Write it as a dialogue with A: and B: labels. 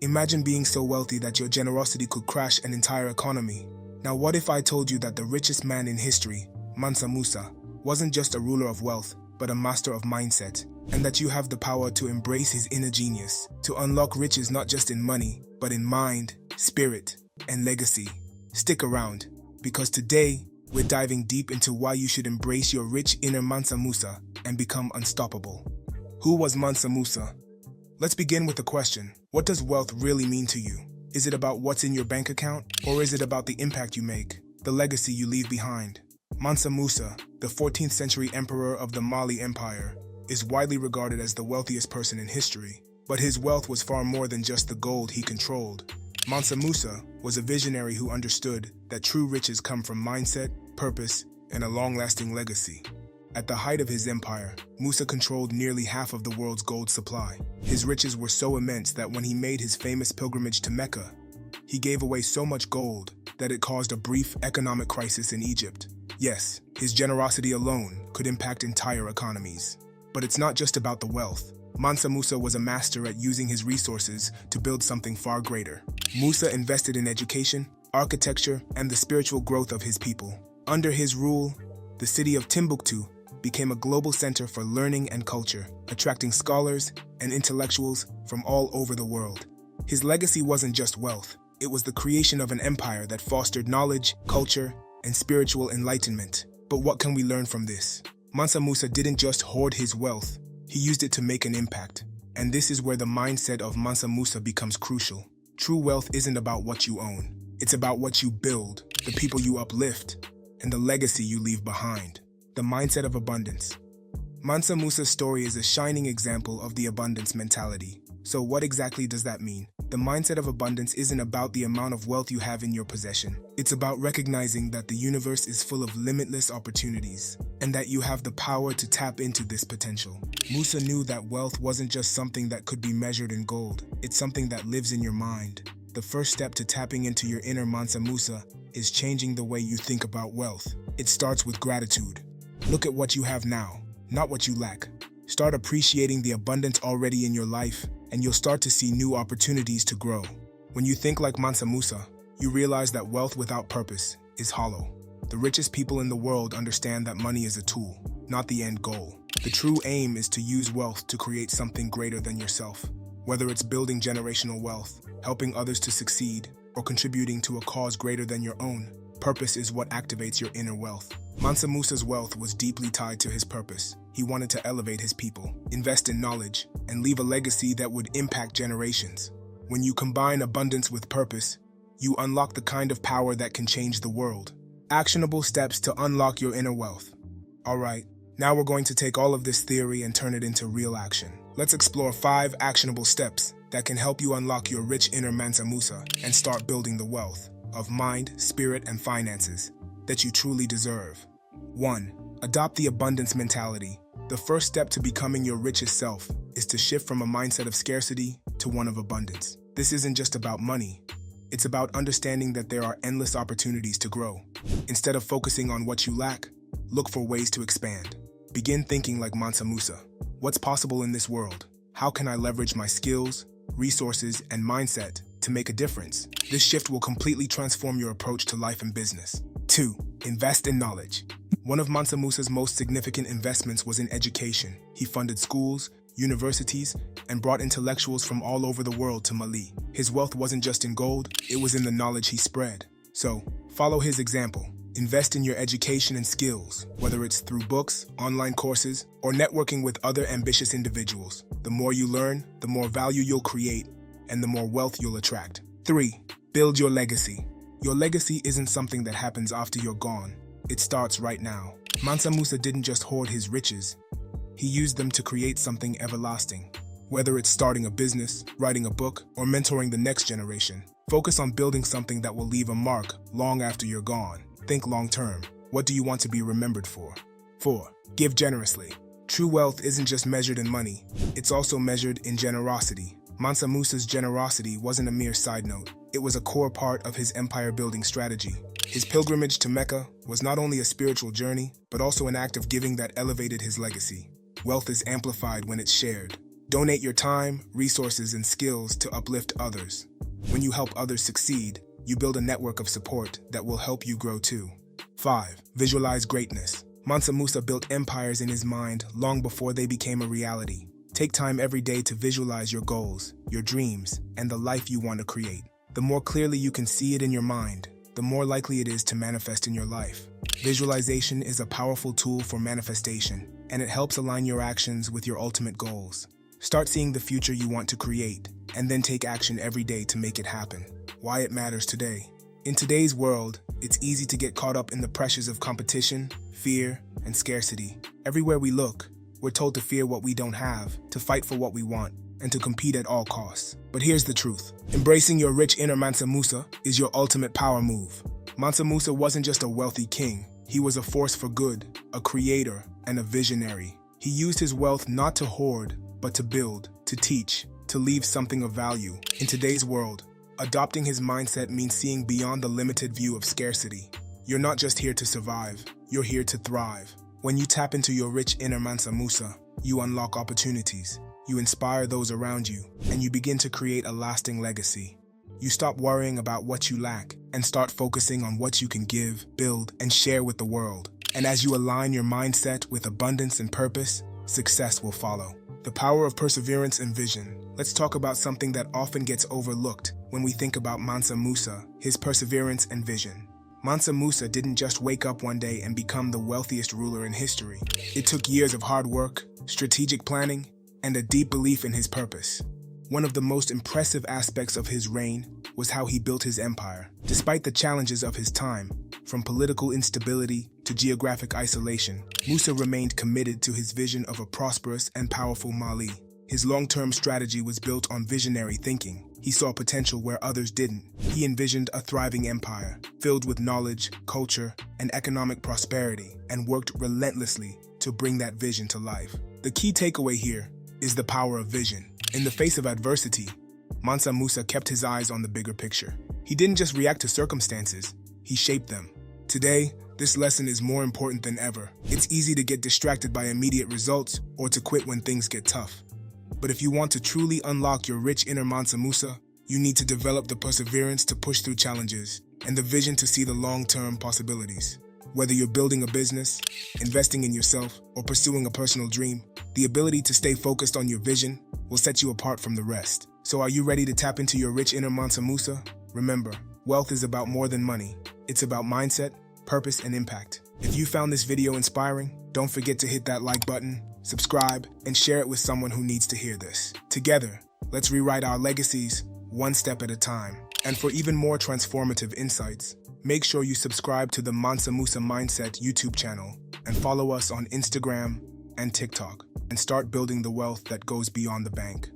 A: Imagine being so wealthy that your generosity could crash an entire economy. Now what if I told you that the richest man in history, Mansa Musa, wasn't just a ruler of wealth, but a master of mindset, and that you have the power to embrace his inner genius, to unlock riches not just in money, but in mind, spirit, and legacy. Stick around, because today, we're diving deep into why you should embrace your rich inner Mansa Musa and become unstoppable. Who was Mansa Musa? Let's begin with the question, what does wealth really mean to you? Is it about what's in your bank account, or is it about the impact you make, the legacy you leave behind? Mansa Musa, the 14th century emperor of the Mali Empire, is widely regarded as the wealthiest person in history, but his wealth was far more than just the gold he controlled. Mansa Musa was a visionary who understood that true riches come from mindset, purpose, and a long-lasting legacy. At the height of his empire, Musa controlled nearly half of the world's gold supply. His riches were so immense that when he made his famous pilgrimage to Mecca, he gave away so much gold that it caused a brief economic crisis in Egypt. Yes, his generosity alone could impact entire economies. But it's not just about the wealth. Mansa Musa was a master at using his resources to build something far greater. Musa invested in education, architecture, and the spiritual growth of his people. Under his rule, the city of Timbuktu became a global center for learning and culture, attracting scholars and intellectuals from all over the world. His legacy wasn't just wealth, it was the creation of an empire that fostered knowledge, culture, and spiritual enlightenment. But what can we learn from this? Mansa Musa didn't just hoard his wealth, he used it to make an impact. And this is where the mindset of Mansa Musa becomes crucial. True wealth isn't about what you own, it's about what you build, the people you uplift, and the legacy you leave behind. The mindset of abundance. Mansa Musa's story is a shining example of the abundance mentality. So what exactly does that mean? The mindset of abundance isn't about the amount of wealth you have in your possession. It's about recognizing that the universe is full of limitless opportunities, and that you have the power to tap into this potential. Musa knew that wealth wasn't just something that could be measured in gold. It's something that lives in your mind. The first step to tapping into your inner Mansa Musa is changing the way you think about wealth. It starts with gratitude. Look at what you have now, not what you lack. Start appreciating the abundance already in your life, and you'll start to see new opportunities to grow. When you think like Mansa Musa, you realize that wealth without purpose is hollow. The richest people in the world understand that money is a tool, not the end goal. The true aim is to use wealth to create something greater than yourself. Whether it's building generational wealth, helping others to succeed, or contributing to a cause greater than your own, purpose is what activates your inner wealth. Mansa Musa's wealth was deeply tied to his purpose. He wanted to elevate his people, invest in knowledge, and leave a legacy that would impact generations. When you combine abundance with purpose, you unlock the kind of power that can change the world. Actionable steps to unlock your inner wealth. Alright, now we're going to take all of this theory and turn it into real action. Let's explore 5 actionable steps that can help you unlock your rich inner Mansa Musa and start building the wealth of mind, spirit, and finances that you truly deserve. 1. Adopt the abundance mentality. The first step to becoming your richest self is to shift from a mindset of scarcity to one of abundance. This isn't just about money. It's about understanding that there are endless opportunities to grow. Instead of focusing on what you lack, look for ways to expand. Begin thinking like Mansa Musa. What's possible in this world? How can I leverage my skills, resources, and mindset to make a difference? This shift will completely transform your approach to life and business. 2. Invest in knowledge. One of Mansa Musa's most significant investments was in education. He funded schools, universities, and brought intellectuals from all over the world to Mali. His wealth wasn't just in gold, it was in the knowledge he spread. So, follow his example. Invest in your education and skills, whether it's through books, online courses, or networking with other ambitious individuals. The more you learn, the more value you'll create, and the more wealth you'll attract. 3. Build your legacy. Your legacy isn't something that happens after you're gone. It starts right now. Mansa Musa didn't just hoard his riches. He used them to create something everlasting. Whether it's starting a business, writing a book, or mentoring the next generation, focus on building something that will leave a mark long after you're gone. Think long-term. What do you want to be remembered for? 4. Give generously. True wealth isn't just measured in money. It's also measured in generosity. Mansa Musa's generosity wasn't a mere side note. It was a core part of his empire-building strategy. His pilgrimage to Mecca was not only a spiritual journey, but also an act of giving that elevated his legacy. Wealth is amplified when it's shared. Donate your time, resources, and skills to uplift others. When you help others succeed, you build a network of support that will help you grow too. 5. Visualize greatness. Mansa Musa built empires in his mind long before they became a reality. Take time every day to visualize your goals, your dreams, and the life you want to create. The more clearly you can see it in your mind, the more likely it is to manifest in your life. Visualization is a powerful tool for manifestation, and it helps align your actions with your ultimate goals. Start seeing the future you want to create, and then take action every day to make it happen. Why it matters today. In today's world, it's easy to get caught up in the pressures of competition, fear, and scarcity. Everywhere we look, we're told to fear what we don't have, to fight for what we want, and to compete at all costs. But here's the truth. Embracing your rich inner Mansa Musa is your ultimate power move. Mansa Musa wasn't just a wealthy king. He was a force for good, a creator, and a visionary. He used his wealth not to hoard, but to build, to teach, to leave something of value. In today's world, adopting his mindset means seeing beyond the limited view of scarcity. You're not just here to survive, you're here to thrive. When you tap into your rich inner Mansa Musa, you unlock opportunities, you inspire those around you, and you begin to create a lasting legacy. You stop worrying about what you lack and start focusing on what you can give, build, and share with the world. And as you align your mindset with abundance and purpose, success will follow. The power of perseverance and vision. Let's talk about something that often gets overlooked when we think about Mansa Musa, his perseverance and vision. Mansa Musa didn't just wake up one day and become the wealthiest ruler in history. It took years of hard work, strategic planning, and a deep belief in his purpose. One of the most impressive aspects of his reign was how he built his empire. Despite the challenges of his time, from political instability to geographic isolation, Musa remained committed to his vision of a prosperous and powerful Mali. His long-term strategy was built on visionary thinking. He saw potential where others didn't. He envisioned a thriving empire, filled with knowledge, culture, and economic prosperity, and worked relentlessly to bring that vision to life. The key takeaway here is the power of vision. In the face of adversity, Mansa Musa kept his eyes on the bigger picture. He didn't just react to circumstances, he shaped them. Today, this lesson is more important than ever. It's easy to get distracted by immediate results or to quit when things get tough. But if you want to truly unlock your rich inner Mansa Musa, you need to develop the perseverance to push through challenges and the vision to see the long-term possibilities. Whether you're building a business, investing in yourself, or pursuing a personal dream, the ability to stay focused on your vision will set you apart from the rest. So are you ready to tap into your rich inner Mansa Musa? Remember, wealth is about more than money. It's about mindset, purpose, and impact. If you found this video inspiring, don't forget to hit that like button, subscribe, and share it with someone who needs to hear this. Together, let's rewrite our legacies one step at a time. And for even more transformative insights, make sure you subscribe to the Mansa Musa Mindset YouTube channel and follow us on Instagram and TikTok, and start building the wealth that goes beyond the bank.